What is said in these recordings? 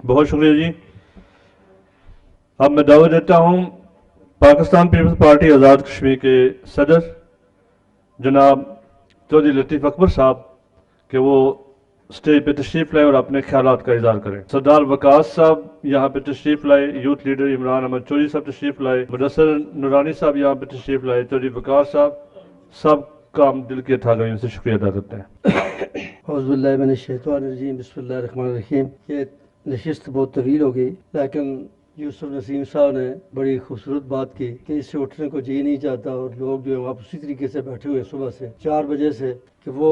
بہت شکریہ جی. اب میں دعوت دیتا ہوں پاکستان پیپلز پارٹی آزاد کشمیر کے صدر جناب چودھری لطیف اکبر صاحب کہ وہ اسٹیج پہ تشریف لائے اور اپنے خیالات کا اظہار کریں. سردار وقاص صاحب یہاں پہ تشریف لائے. یوتھ لیڈر عمران احمد چودھری صاحب تشریف لائے. مدثر نورانی صاحب یہاں پہ تشریف لائے. چودھری وقاص صاحب سب کا ہم دل کے تھا گئے سے شکریہ ادا کرتے ہیں. اعوذ باللہ من الشیطان الرجیم. بسم اللہ الرحمن الرحیم. یہ نشست بہت طویل ہو گئی لیکن یوسف نسیم صاحب نے بڑی خوبصورت بات کی کہ اس سے اٹھنے کو جی نہیں چاہتا اور لوگ جو ہیں آپ اسی طریقے سے بیٹھے ہوئے صبح سے 4 بجے سے کہ وہ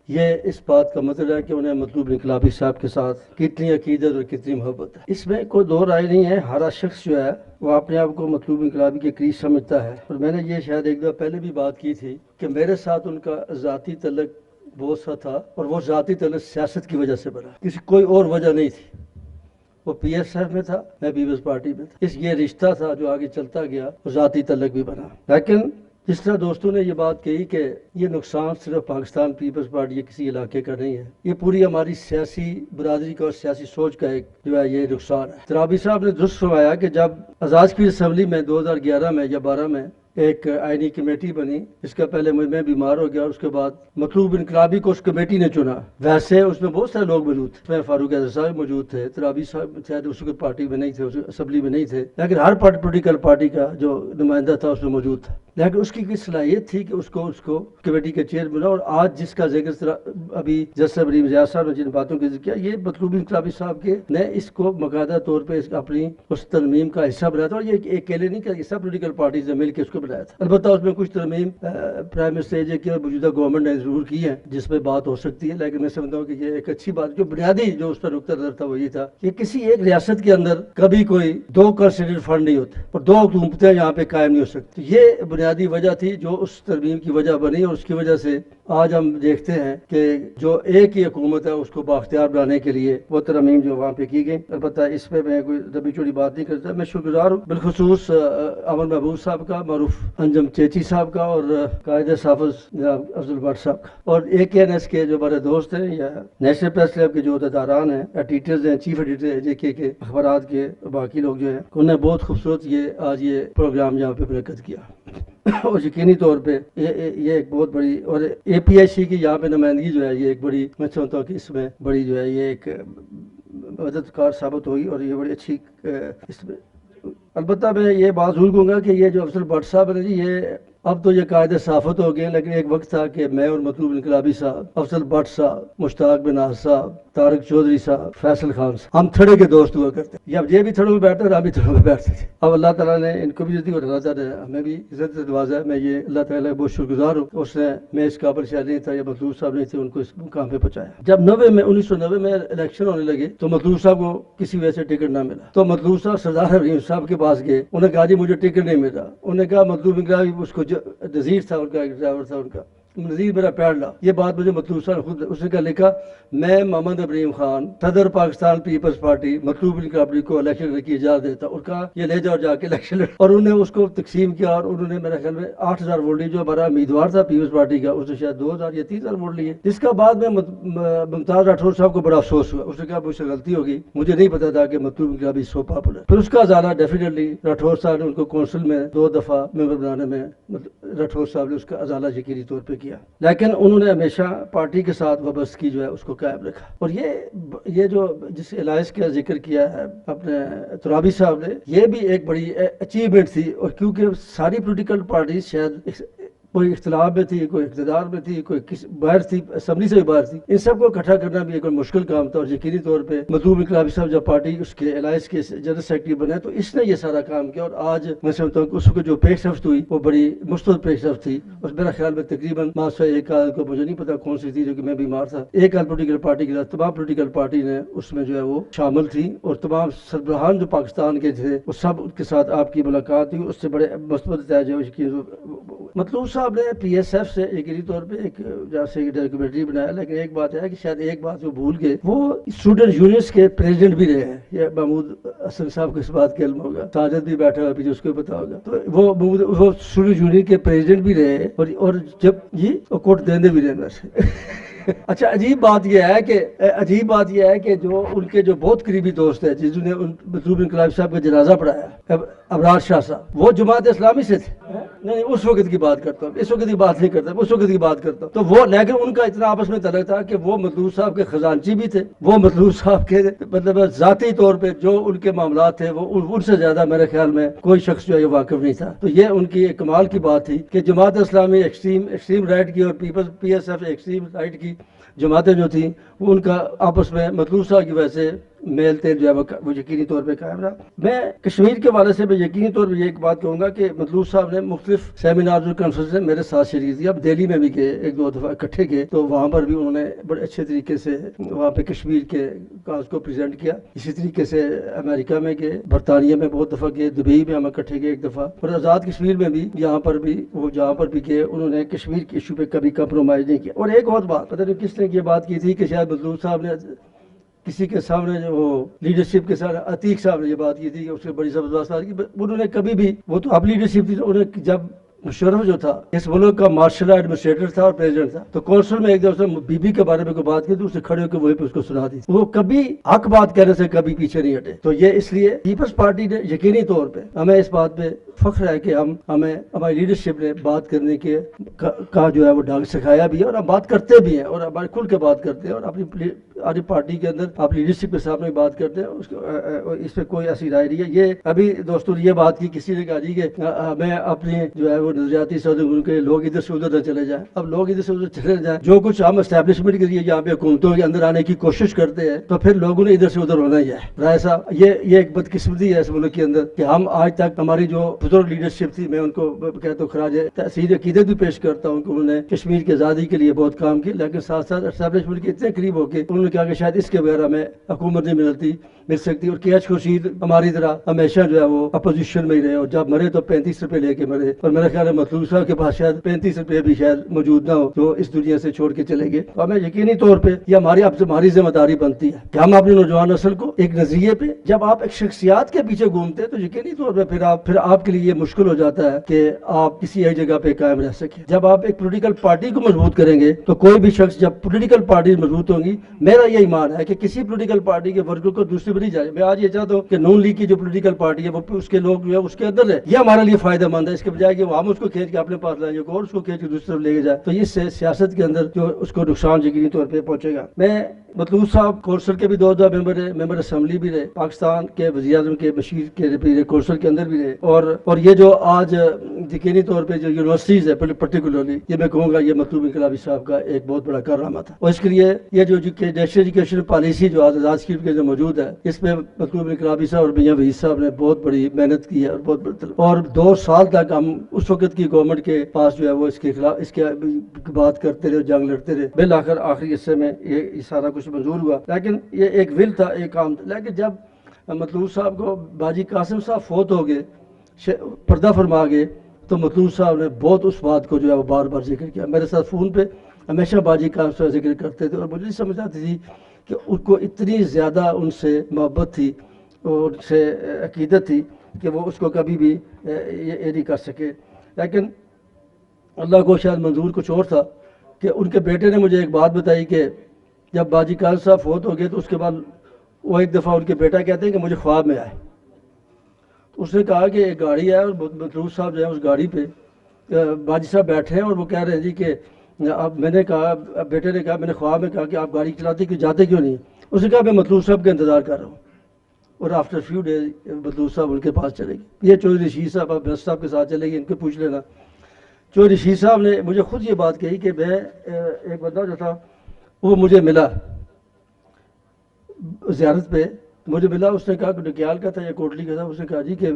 یہ اس بات کا مطلب ہے کہ انہیں مطلوب انقلابی صاحب کے ساتھ کتنی عقیدت اور کتنی محبت ہے. اس میں کوئی دو رائے نہیں ہے. ہر شخص جو ہے وہ اپنے آپ کو مطلوب انقلابی کے قریب سمجھتا ہے. اور میں نے یہ شاید ایک دفعہ پہلے بھی بات کی تھی کہ میرے ساتھ ان کا ذاتی تعلق بہت سا تھا اور وہ ذاتی تعلق سیاست کی وجہ سے بنا, کسی کوئی اور وجہ نہیں تھی. وہ پی ایس ایف میں تھا, میں پیپلز پارٹی میں تھا. یہ رشتہ تھا جو آگے چلتا گیا اور ذاتی تعلق بھی بنا. لیکن جس طرح دوستوں نے یہ بات کہی کہ یہ نقصان صرف پاکستان پیپلز پارٹی یا کسی علاقے کا نہیں ہے, یہ پوری ہماری سیاسی برادری کا اور سیاسی سوچ کا ایک جو ہے یہ نقصان ہے. ترابی صاحب نے درست فرمایا کہ جب آزاد کشمیر اسمبلی میں 2011 میں یا 12 میں ایک آئینی کمیٹی بنی, اس کا پہلے میں بیمار ہو گیا اور اس کے بعد مطلوب انقلابی کو اس کمیٹی نے چنا. ویسے اس میں بہت سارے لوگ موجود تھے, اس میں فاروق اعظم صاحب موجود تھے, ترابی صاحب تھے, اس کی پارٹی میں نہیں تھے, اس اسمبلی میں نہیں تھے, لیکن ہر پولیٹیکل پارٹی کا جو نمائندہ تھا اس میں موجود تھا. لیکن اس کی صلاحیت تھی کہ اس کو کمیٹی کے چیئر بنا. اور آج جس کا ذکر ابھی جسٹس ابراہیم زیاد صاحب نے جن باتوں کا ذکر کیا, یہ مطلوب انقلابی صاحب کے نے اس کو باقاعدہ طور پہ اپنی اس ترمیم کا حصہ بنایا تھا. اور یہ اکیلے نہیں کہ سب پولیٹیکل پارٹیز نے مل کے اس کو بنایا تھا. البتہ اس میں کچھ ترمیم پرائم منسٹر کی اور موجودہ گورنمنٹ نے ضرور کی ہے جس پہ بات ہو سکتی ہے, لیکن میں سمجھتا ہوں کہ یہ ایک اچھی بات. جو بنیادی جو اس پر نقطہ نظر تھا وہ یہ تھا کہ کسی ایک ریاست کے اندر کبھی کوئی 2 کنسیڈرڈ فنڈ نہیں ہوتے اور 2 حکومتیں یہاں پہ قائم نہیں ہو سکتی. یہ بنیادی وجہ تھی جو اس ترمیم کی وجہ بنی, اور اس کی وجہ سے آج ہم دیکھتے ہیں کہ جو ایک ہی حکومت ہے اس کو بااختیار بنانے کے لیے وہ ترمیم جو وہاں پہ کی گئی. البتہ اس پہ میں کوئی لمبی چوڑی بات نہیں کرتا. میں شکر گزار ہوں بالخصوص امن محبوب صاحب کا, معروف انجم چیچی صاحب کا, اور قائد حافظ جناب افضل بٹ صاحب کا, اور AKNS کے جو ہمارے دوست ہیں یا نیشنل پریس کلب کے جو عہدیداران ہیں, ایڈیٹرز ہیں, چیف ایڈیٹر ہیں JK کے اخبارات کے, باقی لوگ جو ہیں انہوں نے بہت خوبصورت آج یہ پروگرام یہاں پہ منعقد کیا. اور یقینی طور پہ یہ ایک بہت بڑی, اور APIC کی یہاں پہ نمائندگی جو ہے یہ ایک بڑی, میں سمجھتا ہوں کہ اس میں بڑی جو ہے یہ ایک مددگار ثابت ہوگی اور یہ بڑی اچھی اس میں. البتہ میں یہ بات ضرور کہوں گا کہ یہ جو افضل بٹ صاحب نے جی, یہ اب تو یہ قائد صحافت ہو گئے, لیکن ایک وقت تھا کہ میں اور مطلوب انقلابی صاحب, افضل بٹ صاحب, مشتاق بن ناز صاحب, طارق چودھری صاحب, فیصل خان صاحب, ہم تھڑے کے دوست ہوا کرتے. اب یہ بھی تھڑوں میں بیٹھتے اور ہم بھی تھڑوں میں بیٹھتے تھے. اب اللہ تعالیٰ نے ان کو بھی عزت دی اور اللہ تعالیٰ نے ہمیں بھی عزت سے نوازا. میں یہ اللہ تعالیٰ کا بہت شکر گزار ہوں. اس نے, میں اس قابل شاید نہیں تھا یا مطلوب صاحب نہیں تھے, ان کو اس مقام پہ پہنچایا. جب 1990 میں الیکشن ہونے لگے تو مطلوب صاحب کو کسی وجہ سے ٹکٹ نہ ملا, تو مطلوب صاحب سردار ابراہیم صاحب کے پاس گئے. انہوں نے کہا جی مجھے ٹکٹ نہیں ملا. انہوں نے کہا مطلوب انقلابی, اس کو نذیر تھا ان کا, ایک ڈرائیور تھا ان کا, نذیر میرا پیڑ لا. یہ بات مجھے مطلوب صاحب خود اس نے لکھا, میں محمد ابراہیم خان صدر پاکستان پیپلز پارٹی مطلوب انقلابی کو الیکشن لڑنے کی اجازت دیتا, اور کہا یہ لے جاؤ جا کے الیکشن لڑ. اور انہوں نے اس کو تقسیم کیا اور انہوں نے میرے خیال میں 8000 ووٹ لی. جو ہمارا امیدوار تھا پیپلز پارٹی کا اس نے شاید 2000 یا 3000 ووٹ لیے, جس کا بعد میں ممتاز راٹھور صاحب کو بڑا افسوس ہوا. اس نے کہا مجھ سے غلطی ہوگی, مجھے نہیں پتا تھا کہ مطلوب انقلابی سو پاپولر. پھر اس کا ازالہ ڈیفینیٹلی راٹھور صاحب نے ان کو کونسل میں 2 دفعہ ممبر بنانے میں راٹھور صاحب نے اس کا ازالہ یقینی طور پہ کیا, لیکن انہوں نے ہمیشہ پارٹی کے ساتھ وابستگی جو ہے اس کو قائم رکھا. اور یہ جو جس الائنس کا ذکر کیا ہے اپنے ترابی صاحب نے, یہ بھی ایک بڑی اچیومنٹ تھی. اور کیونکہ ساری پولیٹیکل پارٹیز شاید کوئی اختلاف میں تھی, کوئی اقتدار میں تھی, کوئی باہر تھی, اسمبلی سے بھی باہر تھی, ان سب کو اکٹھا کرنا بھی ایک مشکل کام تھا. اور یقینی طور پہ مطلوب انقلابی صاحب جب پارٹی اس کے الائنس کے جنرل سیکرٹری بنے تو اس نے یہ سارا کام کیا. اور آج میں سمجھتا ہوں کہ اس کو جو پیش رفت ہوئی وہ بڑی مثبت پیش رفت تھی. اور میرا خیال میں تقریباً 1 آدھ کو, مجھے نہیں پتا کون سی تھی جو کہ میں بیمار تھا, 1 آدھ پولیٹیکل پارٹی کے ساتھ تمام پولیٹیکل پارٹی نے اس میں جو ہے وہ شامل تھی. اور تمام سربراہان جو پاکستان کے تھے وہ سب کے ساتھ آپ کی ملاقات ہوئی, اس سے بڑے مثبت نتائج ہوئے. مطلوب صاحب نے PSF سے یقینی طور پہ ایک جیسے کمیٹی بنایا, لیکن ایک بات ہے کہ شاید ایک بات جو بھول گئے, وہ اسٹوڈنٹ یونینس کے پریزیڈنٹ بھی رہے ہیں. یہ محمود حسن صاحب کو اس بات کا علم ہوگا, ساجد بھی بیٹھا ہوا پیچھے, اس کو پتا ہوگا. تو وہ اسٹوڈنٹ یونین کے پریزیڈنٹ بھی رہے, اور جب یہ کوٹ دیندے بھی رہے اچھا عجیب بات یہ ہے کہ جو ان کے جو بہت قریبی دوست ہیں جنہوں نے مطلوب انقلابی صاحب کا جنازہ پڑھایا، ابرار شاہ صاحب، وہ جماعت اسلامی سے تھے. نہیں اس وقت کی بات کرتا ہوں، اس وقت کی بات نہیں کرتا، اس وقت کی بات کرتا ہوں. تو وہ لیکن ان کا اتنا آپس میں تعلق تھا کہ وہ مطلوب صاحب کے خزانچی بھی تھے. وہ مطلوب صاحب کے مطلب ذاتی طور پہ جو ان کے معاملات تھے وہ ان سے زیادہ میرے خیال میں کوئی شخص جو ہے واقف نہیں تھا. تو یہ ان کی ایک کمال کی بات تھی کہ جماعت اسلامی ایکسٹریم رائٹ کی اور P S F extreme right کی جماعتیں جو تھیں وہ ان کا آپس میں مطلوب صاحب کی وجہ سے میل تیل جو ہے وہ یقینی طور پہ قائم رہا. میں کشمیر کے حوالے سے میں یقینی طور پہ یہ ایک بات کہوں گا کہ مطلوب صاحب نے مختلف سیمینار اور کانفرنس میں میرے ساتھ شریک تھی. اب دہلی میں بھی گئے، ایک دو دفعہ اکٹھے گئے، تو وہاں پر بھی انہوں نے بڑے اچھے طریقے سے وہاں پہ کشمیر کے کاز کو پریزنٹ کیا. اسی طریقے سے امریکہ میں گئے، برطانیہ میں بہت دفعہ گئے، دبئی میں ہم اکٹھے گئے ایک دفعہ، اور آزاد کشمیر میں بھی یہاں پر بھی وہ جہاں پر بھی گئے انہوں نے کشمیر کے ایشو پہ کبھی کمپرومائز نہیں کیا. اور ایک اور بات پتہ نہیں کس نے یہ بات کی تھی کہ شاید مطلوب صاحب نے کسی کے سامنے جو وہ لیڈرشپ کے ساتھ عتیق صاحب نے یہ بات کی تھی کہ اس سے بڑی زبردست بات کی، انہوں نے کبھی بھی، وہ تو اب لیڈرشپ تھی، انہوں نے جب مشرف جو تھا اس ملک کا مارشل ایڈمنسٹریٹر تھا اور پریزیڈنٹ تھا، تو کونسل میں ایک دفعہ بی بی کے بارے میں کوئی بات کی تو اسے کھڑے ہو کے وہیں پہ اس کو سنا دی. وہ کبھی حق بات کہنے سے کبھی پیچھے نہیں ہٹے. تو یہ اس لیے پیپلز پارٹی نے یقینی طور پہ ہمیں اس بات پہ فخر ہے کہ ہمیں ہماری لیڈرشپ نے بات کرنے کے کا جو ہے وہ ڈھنگ سکھایا بھی ہے، اور ہم بات کرتے بھی ہیں اور ہمارے کھل کے بات کرتے ہیں، اور اپنی پارٹی کے اندر آپ لیڈرشپ کے سامنے بات کرتے ہیں. اس پہ کوئی ایسی رائے نہیں ہے. یہ ابھی دوستوں نے یہ بات کی، کسی نے کہا جی کہ ہمیں اپنی جو ہے وہ نظریاتی سازوں کے لوگ ادھر سے ادھر نہ چلے جائیں. اب لوگ ادھر سے ادھر چلے جائیں، جو کچھ ہم اسٹیبلشمنٹ کے لیے یہاں پہ حکومتوں کے اندر آنے کی کوشش کرتے ہیں تو پھر لوگوں نے ادھر سے ادھر ہونا ہی ہے. رائے صاحب یہ ایک بدقسمتی ہے اس ملک کے اندر کہ ہم آج تک ہماری جو بزرگ لیڈرشپ تھی، میں ان کو کہتا ہوں خراج تحسین عقیدت بھی پیش کرتا ہوں کہ انہوں نے کشمیر کی آزادی کے لیے بہت کام کی، لیکن ساتھ ساتھ اسٹیبلشمنٹ کے اتنے قریب ہو کے انہوں نے کہا کہ شاید اس کے بغیر ہمیں حکومت نہیں مل سکتی. اور کے ایچ خورشید ہماری طرح ہمیشہ جو ہے وہ اپوزیشن میں ہی رہے، اور جب مرے تو 35 روپے لے کے مرے، اور میرا خیال ہے مطلوب صاحب کے پاس شاید 35 روپے بھی شاید موجود نہ ہو جو اس دنیا سے چھوڑ کے چلے گئے. تو ہمیں یقینی طور پہ یہ ہماری ذمہ داری بنتی ہے کہ ہم اپنی نوجوان نسل کو ایک نظریے پہ، جب آپ ایک شخصیات کے پیچھے گھومتے ہیں تو یقینی طور پہ پھر آپ کے لیے یہ مشکل ہو جاتا ہے کہ آپ کسی ایک جگہ پہ قائم رہ سکیں. جب آپ ایک پولیٹیکل پارٹی کو مضبوط کریں گے تو کوئی بھی شخص، جب پولیٹیکل پارٹی مضبوط ہوں گی، میرا یہ ایمان ہے کہ کسی پولیٹیکل پارٹی کے ورکر کو دوسری پر نہیں جائے. میں آج یہ چاہتا ہوں کہ نون لیگ کی جو پولیٹیکل پارٹی ہے وہ اس کے لوگ جو ہے اس کے اندر ہے، یہ ہمارے لیے فائدہ مند ہے، اس کے بجائے کہ ہم اس کو کھینچ کے اپنے پاس لائیں گے اور اس کو کھینچ کے دوسری طرف لے کے جائے تو اس سے سیاست کے اندر جو اس کو نقصان یقینی طور پہ پہنچے گا. میں مطلوب صاحب کونسل کے بھی دو ممبر ہے، ممبر اسمبلی بھی رہے، پاکستان کے وزیر اعظم کے بشیر کے بھی رہے، کونسل کے اندر بھی رہے، اور یہ جو آج یقینی طور پہ جو یونیورسٹیز ہے پرٹیکولرلی، یہ میں کہوں گا یہ مطلوب انقلابی صاحب کا ایک بہت بڑا کارنامہ تھا. اور اس کے لیے یہ جو نیشنل ایجوکیشن پالیسی جو آزاد کشمیر کے جو موجود ہے، اس میں مطلوب انقلابی صاحب اور میاں وحید صاحب نے بہت بڑی محنت کی ہے، اور 2 سال تک ہم اس وقت کی گورنمنٹ کے پاس جو ہے وہ اس کے خلاف اس کے بات کرتے رہے، جنگ لڑتے رہے. بالآخر آخری حصے میں یہ سارا کچھ منظور ہوا، لیکن یہ ایک ول تھا، ایک کام تھا. لیکن جب مطلوب صاحب کو باجی قاسم صاحب فوت ہو گئے، پردہ فرما گئے، تو مطلوب صاحب نے بہت اس بات کو جو ہے وہ بار بار ذکر کیا. میرے ساتھ فون پہ ہمیشہ باجی قاسم صاحب ذکر کرتے تھے، اور مجھے سمجھ آتی تھی کہ ان کو اتنی زیادہ ان سے محبت تھی اور ان سے عقیدت تھی کہ وہ اس کو کبھی بھی یہ نہیں کر سکے. لیکن اللہ کو شاید منظور کچھ اور تھا کہ ان کے بیٹے نے مجھے ایک بات بتائی کہ جب باجی قاسم صاحب فوت ہو گئے تو اس کے بعد وہ ایک دفعہ ان کے بیٹا کہتے ہیں کہ مجھے خواب میں آئے. اس نے کہا کہ ایک گاڑی ہے اور مطلوب صاحب جو ہے اس گاڑی پہ باجی صاحب بیٹھے ہیں، اور وہ کہہ رہے ہیں جی کہ اب میں نے کہا، بیٹے نے کہا، میں نے خواب میں کہا کہ آپ گاڑی چلاتے کیوں، جاتے کیوں نہیں؟ اس نے کہا میں مطلوب صاحب کا انتظار کر رہا ہوں. اور آفٹر فیو ڈیز مطلوب صاحب ان کے پاس چلے گئے. یہ چودھری رشید صاحب اب برس صاحب کے ساتھ چلے گئے، ان کو پوچھ لینا. چودھری رشید صاحب نے مجھے خود یہ بات کہی کہ میں ایک بندہ جو تھا وہ مجھے ملا زیارت پہ، مجھے ملا، اس نے کہا کہ ڈکیال کا تھا یا کوٹلی کا تھا. اس نے کہا جی کہ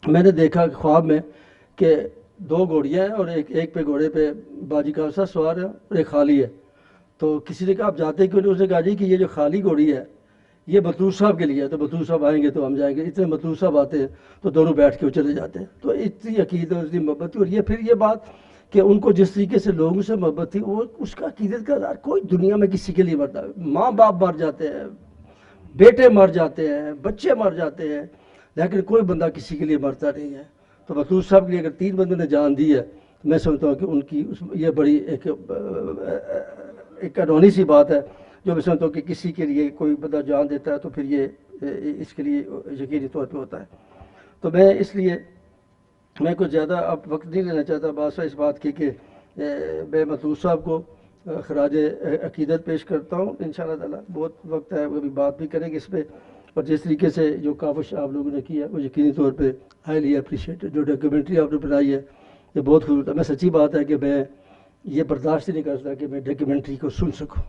میں نے دیکھا خواب میں کہ 2 گھوڑیاں ہیں اور ایک پہ گھوڑے پہ باجی قاسم صاحب سوار ہے اور ایک خالی ہے. تو کسی نے کہا آپ جاتے کیوں نہیں؟ اس نے کہا جی کہ یہ جو خالی گھوڑی ہے یہ مطلوب صاحب کے لیے ہے، تو مطلوب صاحب آئیں گے تو ہم جائیں گے. اتنے مطلوب صاحب آتے ہیں تو دونوں بیٹھ کے وہ چلے جاتے ہیں. تو اتنی عقیدت، اتنی محبت تھی. اور یہ پھر یہ بات کہ ان کو جس طریقے سے لوگوں سے محبت تھی، وہ اس کا عقیدت کا اظہار کوئی دنیا میں کسی کے لیے مرتا. ماں باپ مر جاتے ہیں، بیٹے مر جاتے ہیں، بچے مر جاتے ہیں، لیکن کوئی بندہ کسی کے لیے مرتا نہیں ہے. تو مطلوب صاحب کے لیے اگر 3 بندوں نے جان دی ہے، میں سمجھتا ہوں کہ ان کی یہ بڑی ایک ایک قانونی سی بات ہے جو میں سمجھتا ہوں کہ کسی کے لیے کوئی بندہ جان دیتا ہے تو پھر یہ اس کے لیے یقینی طور پہ ہوتا ہے. تو میں اس لیے میں کچھ زیادہ اب وقت نہیں لینا چاہتا بادشاہ اس بات کی کہ میں مطلوب صاحب کو خراج عقیدت پیش کرتا ہوں. انشاءاللہ تعالیٰ بہت وقت ہے ابھی بات بھی کریں گے اس پہ. اور جس طریقے سے جو کاوش آپ لوگوں نے کی ہے وہ یقینی طور پہ ہائیلی اپریشیٹڈ. جو ڈاکیومنٹری آپ نے بنائی ہے یہ بہت خوبصورت ہے. میں سچی بات ہے کہ میں یہ برداشت ہی نہیں کر سکتا کہ میں ڈاکیومنٹری کو سن سکوں.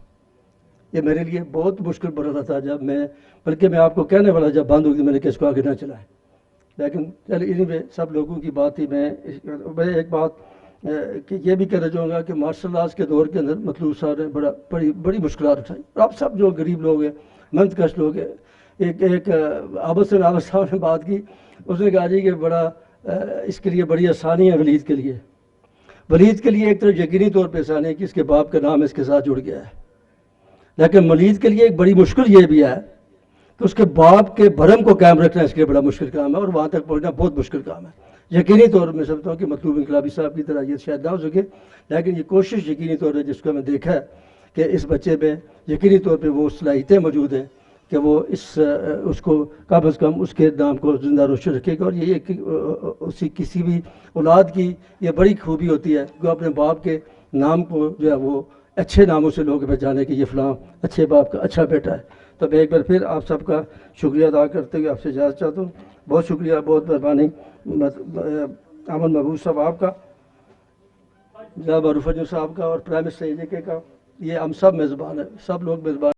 یہ میرے لیے بہت مشکل پڑ رہا تھا جب میں بلکہ میں آپ کو کہنے والا جب بند ہوگی میں نے کہ اس کو آگے نہ چلائے. لیکن چلے انہیں میں سب لوگوں کی بات ہی میں ایک بات کہ یہ بھی کہنا چاہوں گا کہ مارشل آرٹس کے دور کے اندر مطلوب صاحب نے بڑی مشکلات اٹھائی. آپ سب جو غریب لوگ ہیں محنت کش لوگ ہیں. ایک عابد سے عابد صاحب نے بات کی. اس نے کہا جی کہ بڑا اس کے لیے بڑی آسانی ہے ولید کے لیے. ولید کے لیے ایک طرف یقینی طور پہ آسانی ہے کہ اس کے باپ کا نام اس کے ساتھ جڑ گیا ہے. لیکن ولید کے لیے ایک بڑی مشکل یہ بھی ہے کہ اس کے باپ کے بھرم کو قائم رکھنا اس کے لیے بڑا مشکل کام ہے اور وہاں تک پہنچنا بہت مشکل کام ہے. یقینی طور پر میں سمجھتا ہوں کہ مطلوب انقلابی صاحب کی طرح یہ شاید نہ ہو سکے لیکن یہ کوشش یقینی طور پر جس کو میں دیکھا ہے کہ اس بچے میں یقینی طور پہ وہ صلاحیتیں موجود ہیں کہ وہ اس کو کم از کم اس کے نام کو زندہ روشن رکھے گا. اور یہ کسی بھی اولاد کی یہ بڑی خوبی ہوتی ہے کہ اپنے باپ کے نام کو جو ہے وہ اچھے ناموں سے لوگ پہچانے کہ یہ فلاں اچھے باپ کا اچھا بیٹا ہے. تو میں ایک بار پھر آپ سب کا شکریہ ادا کرتے ہوئے آپ سے اجازت چاہتا ہوں. بہت شکریہ, بہت مہربانی امن محبوب صاحب آپ کا, جناب معروف صاحب کا اور پرائم منسٹر AJK کا. یہ ہم سب میزبان ہیں, سب لوگ میزبان.